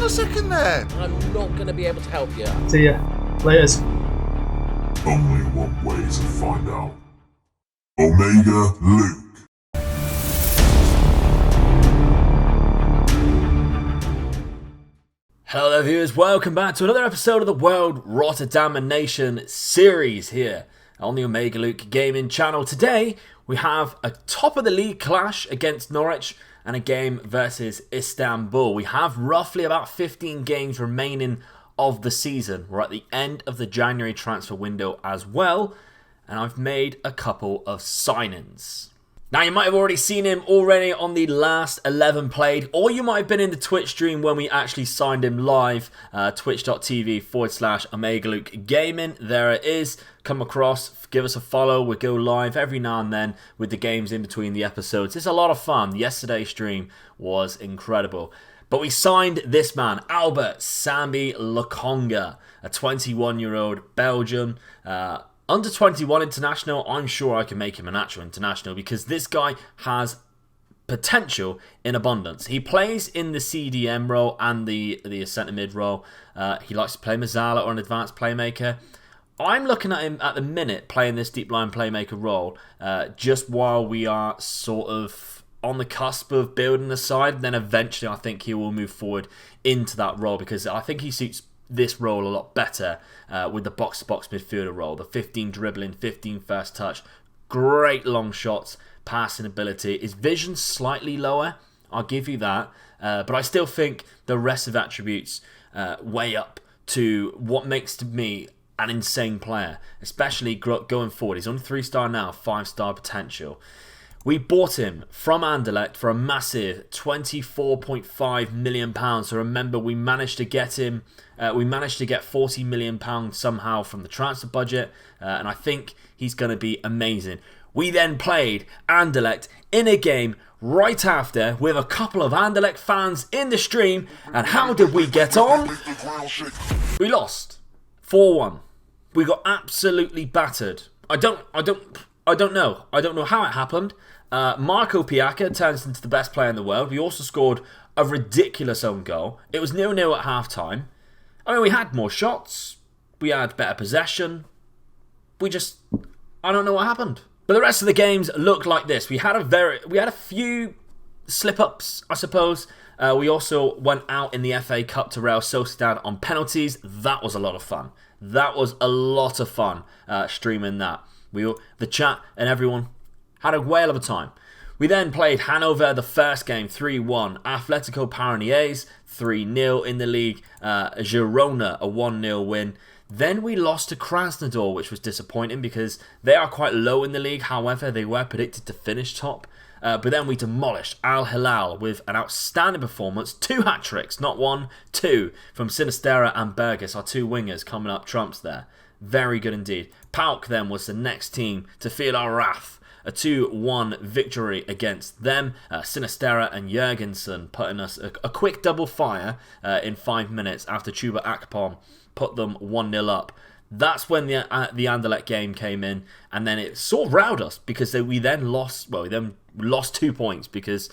a second there. I'm not going to be able to help you. See ya. Laters. Only one way to find out. Omega Luke. Hello there viewers, welcome back to another episode of the World Rotterdam Nation series here on the Omega Luke Gaming channel. Today we have a top of the league clash against Norwich and a game versus Istanbul. We have roughly about 15 games remaining of the season. We're at the end of the January transfer window as well, and I've made a couple of signings. Now, you might have already seen him already on the last 11 played, or you might have been in the Twitch stream when we actually signed him live, twitch.tv/Omega Luke Gaming. There it is. Come across, give us a follow. We go live every now and then with the games in between the episodes. It's a lot of fun. Yesterday's stream was incredible. But we signed this man, Albert Sambi Lokonga, a 21-year-old Belgian, under 21 international. I'm sure I can make him an actual international because this guy has potential in abundance. He plays in the CDM role and the centre mid role. He likes to play Mazzala or an advanced playmaker. I'm looking at him at the minute playing this deep line playmaker role just while we are sort of on the cusp of building the side. Then eventually I think he will move forward into that role because I think he suits this role a lot better with the box-to-box midfielder role. The 15 dribbling, 15 first touch, great long shots, passing ability. His vision's slightly lower, I'll give you that, but I still think the rest of the attributes weigh up to what makes to me an insane player, especially going forward. He's only 3-star now, 5-star potential. We bought him from Anderlecht for a massive £24.5 million. So remember, we managed to get him. We managed to get £40 million somehow from the transfer budget, and I think he's going to be amazing. We then played Anderlecht in a game right after with a couple of Anderlecht fans in the stream, and how did we get on? We lost 4-1. We got absolutely battered. I don't know. I don't know how it happened. Marco Piacca turns into the best player in the world. We also scored a ridiculous own goal. It was 0-0 at half-time. I mean, we had more shots. We had better possession. I don't know what happened. But the rest of the games looked like this. We had a few slip-ups, I suppose. We also went out in the FA Cup to Real Sociedad on penalties. That was a lot of fun. Streaming that. The chat and everyone had a whale of a time. We then played Hanover the first game 3-1. Atletico Paranaense 3-0 in the league. Girona a 1-0 win. Then we lost to Krasnodar, which was disappointing because they are quite low in the league. However, they were predicted to finish top. But then we demolished Al Hilal with an outstanding performance. 2 hat-tricks, not 1, 2 from Sinisterra and Burgess, our 2 wingers coming up trumps there. Very good indeed. PAOK then was the next team to feel our wrath. A 2-1 victory against them. Sinisterra and Jurgensen putting us a quick double fire in 5 minutes after Chuba Akpom put them 1-0 up. That's when the Anderlecht game came in, and then it sort of riled us because we then lost 2 points because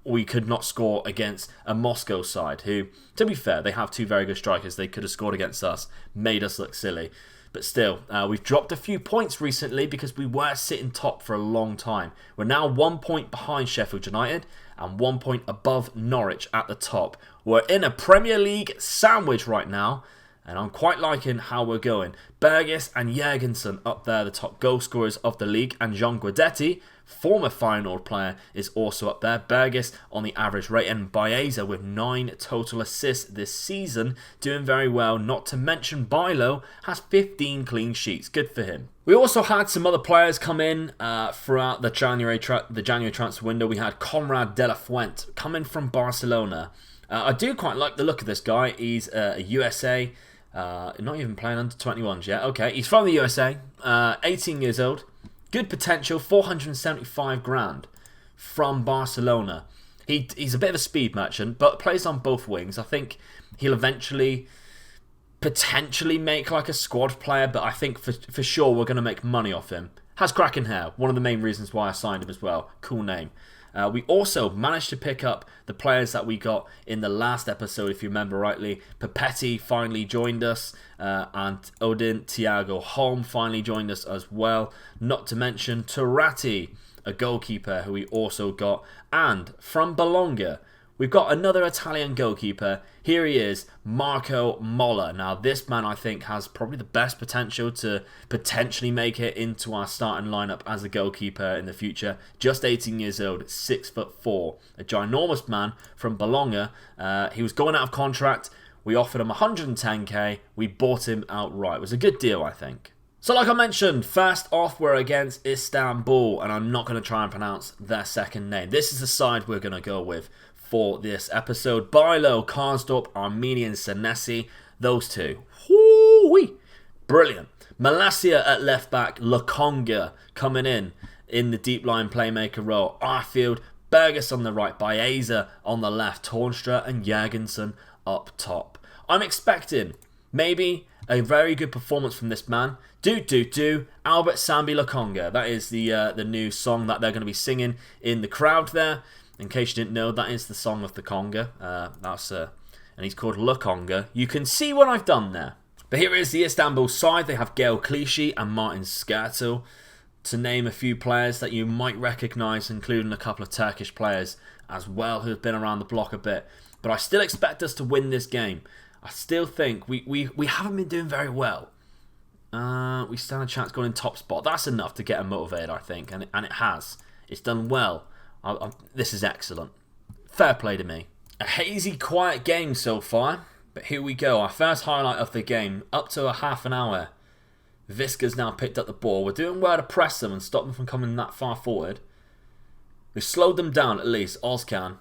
we could not score against a Moscow side who, to be fair, they have 2 very good strikers. They could have scored against us, made us look silly. But still, we've dropped a few points recently because we were sitting top for a long time. We're now 1 point behind Sheffield United and 1 point above Norwich at the top. We're in a Premier League sandwich right now, and I'm quite liking how we're going. Burgess and Jurgensen up there, the top goal scorers of the league, and Jean Guidetti, former Feyenoord player, is also up there. Burgess on the average rate, and Baeza with 9 total assists this season, doing very well. Not to mention Bilo has 15 clean sheets. Good for him. We also had some other players come in throughout the January transfer window. We had Conrad de la Fuente coming from Barcelona. I do quite like the look of this guy. He's a USA. Not even playing under 21s yet. Okay, he's from the USA. 18 years old. Good potential. 475 grand from Barcelona. He's a bit of a speed merchant, but plays on both wings. I think he'll eventually potentially make like a squad player, but I think for sure we're going to make money off him. Has cracking hair. One of the main reasons why I signed him as well. Cool name. We also managed to pick up the players that we got in the last episode, if you remember rightly. Papetti finally joined us, and Odin Thiago Holm finally joined us as well. Not to mention Turati, a goalkeeper who we also got. And from Bologna, we've got another Italian goalkeeper. Here he is, Marco Molla. Now, this man, I think, has probably the best potential to potentially make it into our starting lineup as a goalkeeper in the future. Just 18 years old, 6'4", a ginormous man from Bologna. He was going out of contract. We offered him 110k. We bought him outright. It was a good deal, I think. So like I mentioned, first off, we're against Istanbul, and I'm not going to try and pronounce their second name. This is the side we're going to go with for this episode. Bailo, Karsdorp, Armenian Senesi, those two. Whoo-wee. Brilliant. Malasia at left back, Lokonga coming in the deep line playmaker role. Arfield, Burgess on the right, Baeza on the left, Tornstra and Jørgensen up top. I'm expecting maybe a very good performance from this man. Albert Sambi Lokonga. That is the new song that they're going to be singing in the crowd there. In case you didn't know, that is the song of the conga. And he's called Lokonga. You can see what I've done there. But here is the Istanbul side. They have Gael Clichy and Martin Skrtel, to name a few players that you might recognise, including a couple of Turkish players as well who have been around the block a bit. But I still expect us to win this game. I still think we haven't been doing very well. We stand a chance going in top spot. That's enough to get them motivated, I think, and it has. It's done well. This is excellent. Fair play to me. A hazy, quiet game so far, but here we go. Our first highlight of the game, up to a half an hour. Visca's now picked up the ball. We're doing well to press them and stop them from coming that far forward. We slowed them down at least. Ozcan.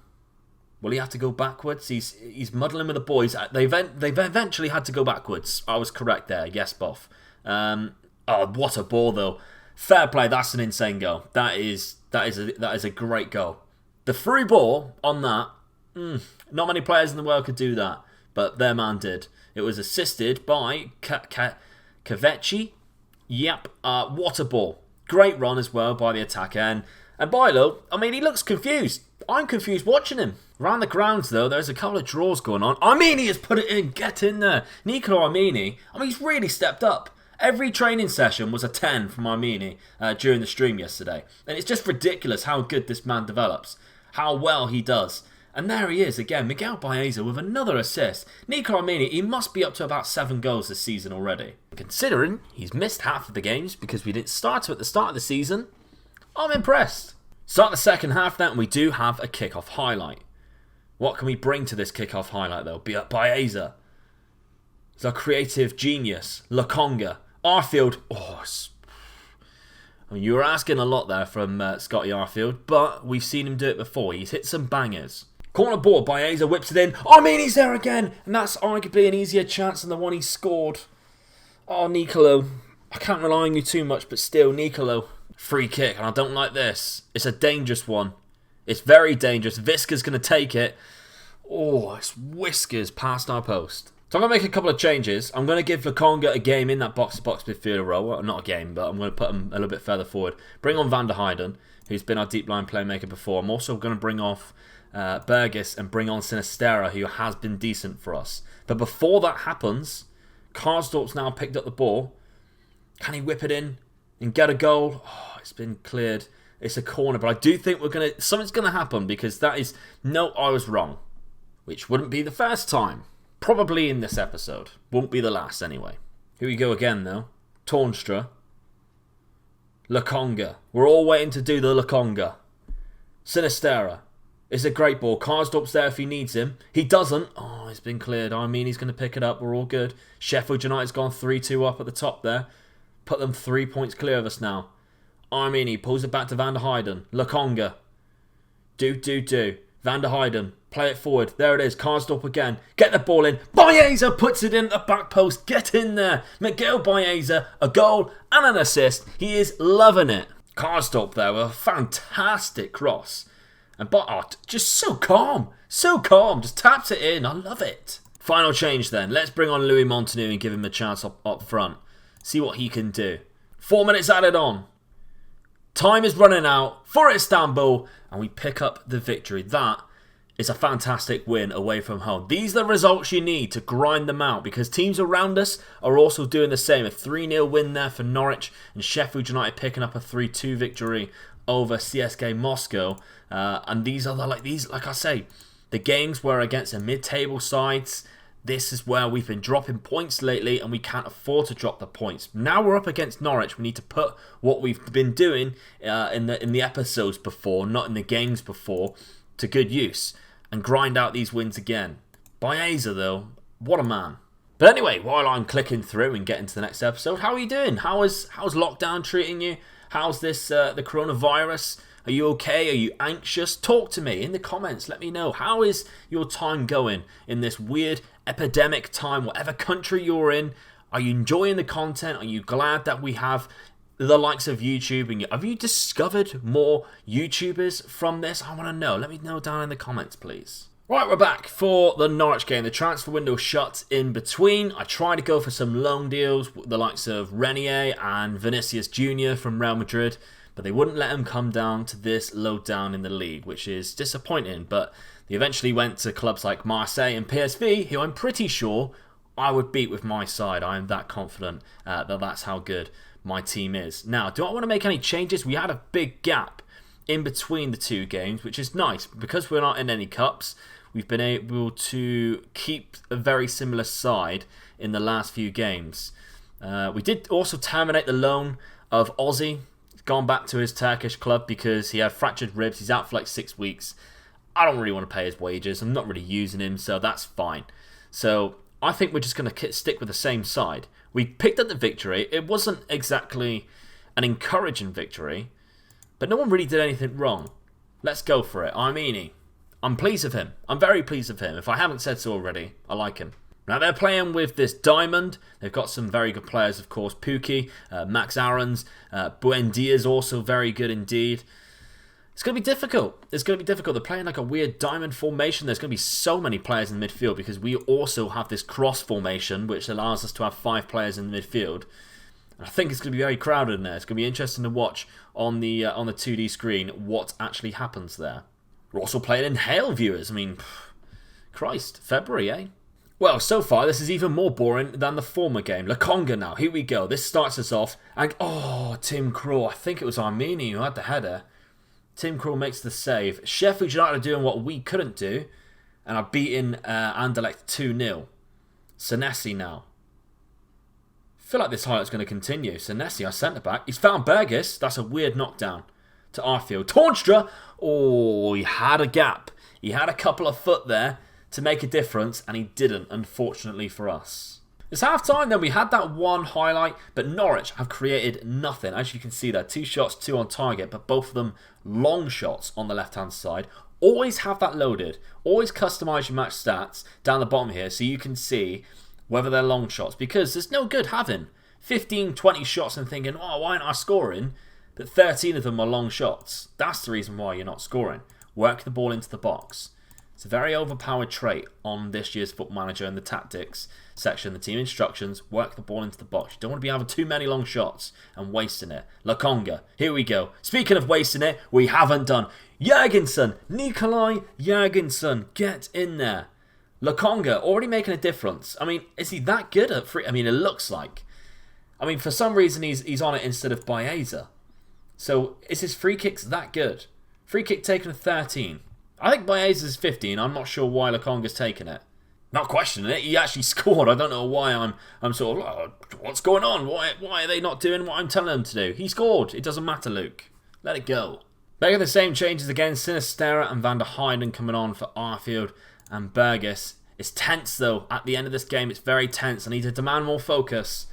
Will he have to go backwards? He's muddling with the boys. They've eventually had to go backwards. I was correct there. Yes, Boff. Oh, what a ball though. Fair play. That's an insane goal. That is a great goal. The through ball on that. Not many players in the world could do that, but their man did. It was assisted by Kavechi. Yep. What a ball. Great run as well by the attacker. And Bailo, I mean, he looks confused. I'm confused watching him. Around the grounds, though, there's a couple of draws going on. Armini has put it in. Get in there. Nicolo Armini, I mean, he's really stepped up. Every training session was a 10 from Armini during the stream yesterday. And it's just ridiculous how good this man develops. How well he does. And there he is again. Miguel Baeza with another assist. Nicolo Armini, he must be up to about 7 goals this season already. Considering he's missed half of the games because we didn't start at the start of the season, I'm impressed. Start the second half then, and we do have a kickoff highlight. What can we bring to this kickoff highlight though? Baeza. He's our creative genius. Lokonga. Arfield. I mean, you were asking a lot there from Scotty Arfield, but we've seen him do it before. He's hit some bangers. Corner ball, Baeza whips it in. Armini's there again, and that's arguably an easier chance than the one he scored. Oh, Nicolo. I can't rely on you too much, but still, Nicolo. Free kick, and I don't like this. It's a dangerous one. It's very dangerous. Visca's going to take it. Oh, it's whiskers past our post. So I'm going to make a couple of changes. I'm going to give Lokonga a game in that box-to-box midfielder role. Well, not a game, but I'm going to put him a little bit further forward. Bring on Van der Heyden, who's been our deep line playmaker before. I'm also going to bring off Burgess and bring on Sinistera, who has been decent for us. But before that happens, Karsdorp's now picked up the ball. Can he whip it in and get a goal? Oh, it's been cleared. It's a corner, but I do think something's going to happen because that is... No, I was wrong. Which wouldn't be the first time. Probably in this episode. Won't be the last anyway. Here we go again though. Tornstra. Lokonga. We're all waiting to do the Lokonga. Sinistera. It's a great ball. Karsdorp's there if he needs him. He doesn't. Oh, it's been cleared. I mean, he's going to pick it up. We're all good. Sheffield United's gone 3-2 up at the top there. Put them 3 points clear of us now. Armini pulls it back to Van der Heyden. Lokonga. Do. Van der Heyden. Play it forward. There it is. Karsdorp again. Get the ball in. Baeza puts it in at the back post. Get in there. Miguel Baeza. A goal and an assist. He is loving it. Karsdorp there with a fantastic cross. And just so calm. So calm. Just taps it in. I love it. Final change then. Let's bring on Louis Montanu and give him a chance up front. See what he can do. 4 minutes added on. Time is running out for Istanbul, and we pick up the victory. That is a fantastic win away from home. These are the results you need to grind them out, because teams around us are also doing the same. A 3-0 win there for Norwich, and Sheffield United picking up a 3-2 victory over CSKA Moscow. And these are like I say, the games where against the mid-table sides, this is where we've been dropping points lately, and we can't afford to drop the points. Now we're up against Norwich. We need to put what we've been doing in the episodes before, not in the games before, to good use and grind out these wins again. Baeza, though, what a man. But anyway, while I'm clicking through and getting to the next episode, how are you doing? How's lockdown treating you? How's this the coronavirus? Are you okay? Are you anxious? Talk to me in the comments. Let me know. How is your time going in this weird epidemic time, whatever country you're in? Are you enjoying the content? Are you glad that we have the likes of YouTube? And have you discovered more YouTubers from this? I want to know. Let me know down in the comments, please. Right, we're back for the Norwich game. The transfer window shut in between. I tried to go for some loan deals with the likes of Renier and Vinicius Jr. from Real Madrid, but they wouldn't let him come down to this low down in the league, which is disappointing. But they eventually went to clubs like Marseille and PSV, who I'm pretty sure I would beat with my side. I am that confident that that's how good my team is. Now, do I want to make any changes? We had a big gap in between the two games, which is nice. Because we're not in any cups, we've been able to keep a very similar side in the last few games. We did also terminate the loan of Ozzy. He's gone back to his Turkish club because he had fractured ribs. He's out for like 6 weeks. I don't really want to pay his wages. I'm not really using him, so that's fine. So I think we're just going to stick with the same side. We picked up the victory. It wasn't exactly an encouraging victory, but no one really did anything wrong. Let's go for it. Armini. I'm pleased with him. I'm very pleased with him. If I haven't said so already, I like him. Now they're playing with this diamond. They've got some very good players, of course. Pukki, Max Aarons, Buendia is also very good indeed. It's going to be difficult. It's going to be difficult. They're playing like a weird diamond formation. There's going to be so many players in the midfield because we also have this cross formation, which allows us to have 5 players in the midfield. And I think it's going to be very crowded in there. It's going to be interesting to watch on the 2D screen what actually happens there. We're also playing in Hail viewers. I mean, Christ, February, eh? Well, so far, this is even more boring than the former game. Lokonga now. Here we go. This starts us off. And, oh, Tim Krul. I think it was Armini who had the header. Tim Krul makes the save. Sheffield United are doing what we couldn't do and are beating Anderlecht 2-0. Senesi now. I feel like this highlight's going to continue. Senesi, our centre-back. He's found Burgess. That's a weird knockdown to Arfield. Tornstra. Oh, he had a gap. He had a couple of foot there to make a difference, and he didn't, unfortunately for us. It's half-time then. We had that one highlight, but Norwich have created nothing. As you can see there, 2 shots, 2 on target, but both of them long shots on the left-hand side. Always have that loaded. Always customise your match stats down the bottom here so you can see whether they're long shots, because there's no good having 15, 20 shots and thinking, oh, why aren't I scoring? But 13 of them are long shots. That's the reason why you're not scoring. Work the ball into the box. It's a very overpowered trait on this year's Football Manager in the tactics section, the team instructions. Work the ball into the box. You don't want to be having too many long shots and wasting it. Lokonga, here we go. Speaking of wasting it, we haven't done. Jurgensen, Nikolai Jurgensen, get in there. Lokonga already making a difference. I mean, is he that good at free? I mean, it looks like. I mean, for some reason he's on it instead of Baeza. So is his free kicks that good? Free kick taken at 13. I think Baeza's 15. I'm not sure why Lokonga's taken it. Not questioning it. He actually scored. I don't know why I'm sort of, oh, what's going on? Why are they not doing what I'm telling them to do? He scored. It doesn't matter, Luke. Let it go. Making the same changes again. Sinistera and Van der Heyden coming on for Arfield and Burgess. It's tense though. At the end of this game, it's very tense. I need to demand more focus.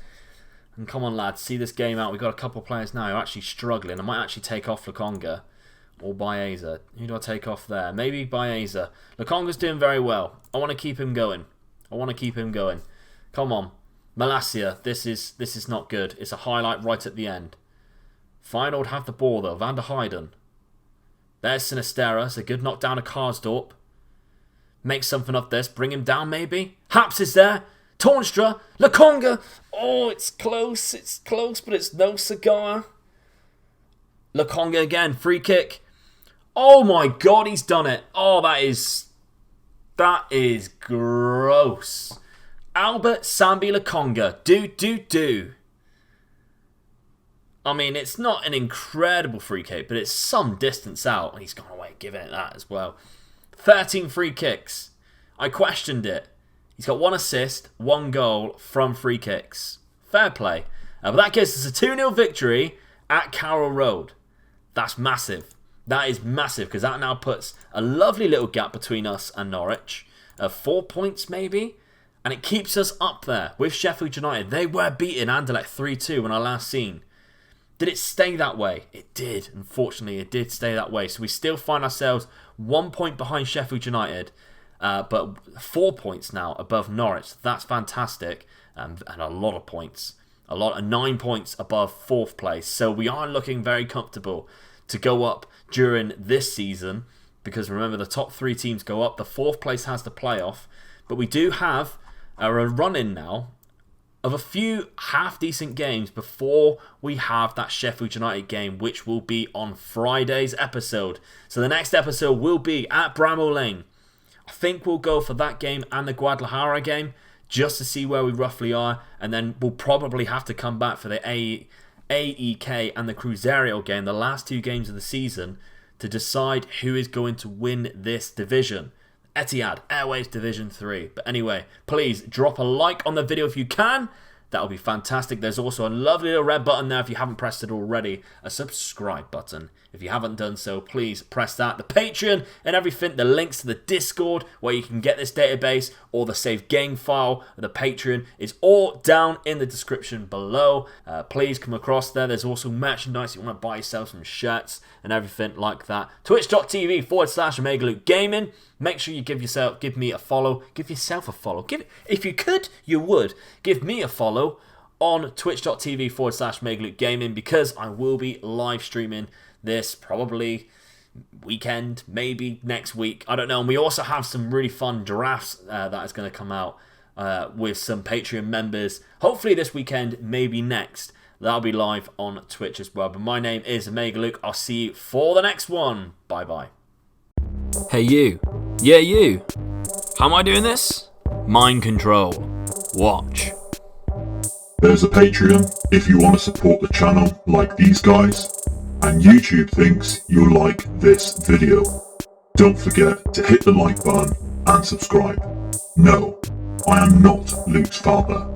And come on, lads. See this game out. We've got a couple of players now who are actually struggling. I might actually take off Lokonga. Or Baeza. Who do I take off there? Maybe Baeza. Lokonga's doing very well. I want to keep him going. Come on. Malacia. This is not good. It's a highlight right at the end. Feyenoord have the ball though. Van der Heyden. There's Sinistera. It's a good knockdown of Karsdorp. Make something of this. Bring him down maybe. Haps is there. Tornstra. Lokonga. Oh, it's close. It's close, but it's no cigar. Lokonga again, free kick. Oh my god, he's done it. Oh, that is gross. Albert Sambi Lokonga. Do. I mean, it's not an incredible free kick, but it's some distance out. And he's gone away giving it that as well. 13 free kicks. I questioned it. He's got 1 assist, 1 goal from free kicks. Fair play. But that gives us a 2-0 victory at Carroll Road. That's massive. That is massive because that now puts a lovely little gap between us and Norwich. 4 points maybe. And it keeps us up there with Sheffield United. They were beating Anderlecht 3-2 when I last seen. Did it stay that way? It did. Unfortunately, it did stay that way. So we still find ourselves 1 point behind Sheffield United. But 4 points now above Norwich. That's fantastic. And a lot of points. 9 points above 4th place. So we are looking very comfortable to go up during this season. Because remember, the top 3 teams go up. The 4th place has the playoff. But we do have a run-in now of a few half-decent games before we have that Sheffield United game, which will be on Friday's episode. So the next episode will be at Bramall Lane. I think we'll go for that game and the Guadalajara game just to see where we roughly are, and then we'll probably have to come back for the AEK and the Cruzeiro game, the last 2 games of the season, to decide who is going to win this division. Etihad Airways Division 3. But anyway, please drop a like on the video if you can. That would be fantastic. There's also a lovely little red button there if you haven't pressed it already. A subscribe button. If you haven't done so, please press that. The Patreon and everything. The links to the Discord where you can get this database or the saved game file of the Patreon is all down in the description below. Please come across there. There's also merchandise. You want to buy yourself some shirts and everything like that. Twitch.tv/Omega Luke Gaming. Make sure you give me a follow. Give yourself a follow. If you could, you would. Give me a follow on twitch.tv/Omega Luke Gaming because I will be live streaming this probably weekend, maybe next week. I don't know. And we also have some really fun drafts that is going to come out with some Patreon members. Hopefully this weekend, maybe next. That'll be live on Twitch as well. But my name is Omega Luke. I'll see you for the next one. Bye-bye. Hey, you. Yeah, you. How am I doing this? Mind control. Watch. There's a Patreon if you want to support the channel like these guys. And YouTube thinks you'll like this video. Don't forget to hit the like button and subscribe. No, I am not Luke's father.